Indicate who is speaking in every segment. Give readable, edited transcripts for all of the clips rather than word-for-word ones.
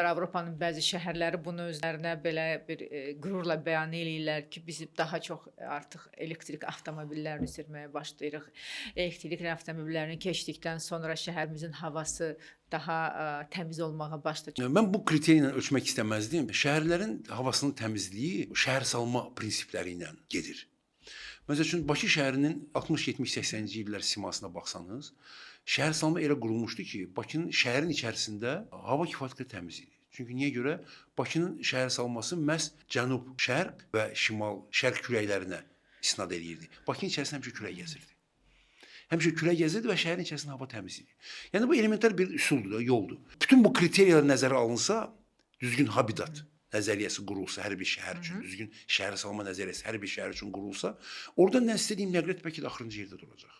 Speaker 1: Avropanın bəzi şəhərləri bunu özlərinə belə bir qürurla bəyan eləyirlər ki, biz daha çox artıq elektrik avtomobillərini sürməyə başlayırıq. Elektrik avtomobillərini keçdikdən sonra şəhərimizin havası daha təmiz olmağa başlayır.
Speaker 2: Mən bu kriteriylə ölçmək istəməzdim. Şəhərlərin havasının təmizliyi şəhər salma prinsipləri ilə gedir. Məsəl üçün Bakı şəhərinin 60-70-80-ci illər simasına baxsanız, şəhər salma elə qurulmuşdu ki, Bakının şəhərin içərisində hava kifayət qədər təmiz idi. Çünki niyə görə? Bakının şəhər salması məhz cənub-şərq və şimal-şərq küləklərinə istinad edirdi. Bakının içərisində həmişə külək gəzirdi. Həmişə külək gəzirdi və şəhərin içərisində hava təmiz idi. Yəni bu elementar bir üsuldur, yoldur. Bütün bu kriteriyalar nəzərə alınsa, düzgün habitat nəzəriyyəsi qurulsa hər bir şəhər üçün, düzgün şəhər salma nəzəriyyəsi hər bir şəhər üçün qurulsa, orada nə istədiyim nəqliyyat bəlkə də axırıncı yerdə duracaq.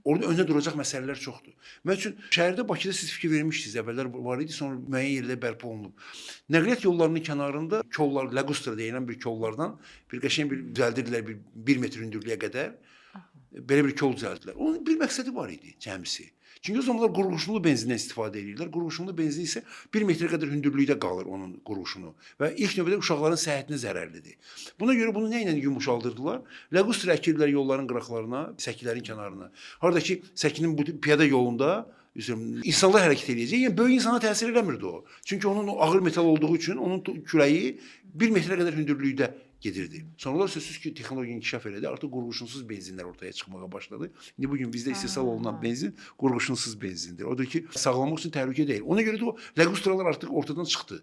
Speaker 2: Orada önə duracaq məsələlər çoxdur. Məsəl üçün şəhərdə Bakıda siz fikir vermişdiniz, əvvəllər var idi, sonra müəyyən yerlərdə bərpa olunub. Nəqliyyat yollarının kənarında kollar, lagustra deyilən bir kollardan bir qəşəng bir düzəldirdilər 1 metr hündürlüyə qədər. Belə bir kol düzəltdilər. Onun bir məqsədi var idi cəmisi. Çünki o zamanlar qurğuşunlu benzindən istifadə edirlər. Qurğuşunlu benzin isə 1 metrə qədər hündürlükdə qalır onun qurğuşunu və ilk növbədə uşaqların səhhətinə zərərlidir. Buna görə bunu nə ilə yumuşaldırdılar? Lagustra əkirdilər yolların qıraqlarına, səkilərin kənarına. Harada ki, səkinin bu piyada yolunda insanlar hərəkət edəcək. Yəni böyük insana təsir eləmirdi o. Çünki onun o ağır metal olduğu üçün onun küləyi 1 metrə qədər hündürlükdə gedirdi. Sonralar sözsüz ki, texnologiya inkişaf elədi. Artıq qurğuşunsuz benzinlər ortaya çıxmağa başladı. İndi bugün bizdə istehsal olunan benzin qurğuşunsuz benzindir. Odur ki, sağlamlıq üçün təhlükə deyil. Ona görə də o lagustralar artıq ortadan çıxdı.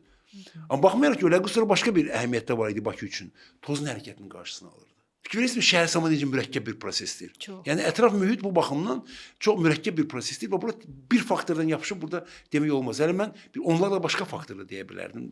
Speaker 2: Amma baxmayaraq ki, o lagustra başqa bir əhəmiyyətdə var idi Bakı üçün. Tozun hərəkətinin qarşısını alırdı. Fikir verirsiniz, şəhər salma necə mürəkkəb bir prosesdir. Yəni ətraf mühit bu baxımdan çox mürəkkəb bir prosesdir və burada bir faktordan yapışıb burada demək olmaz. Yəni mən onlarla başqa faktorla deyə bilərdim.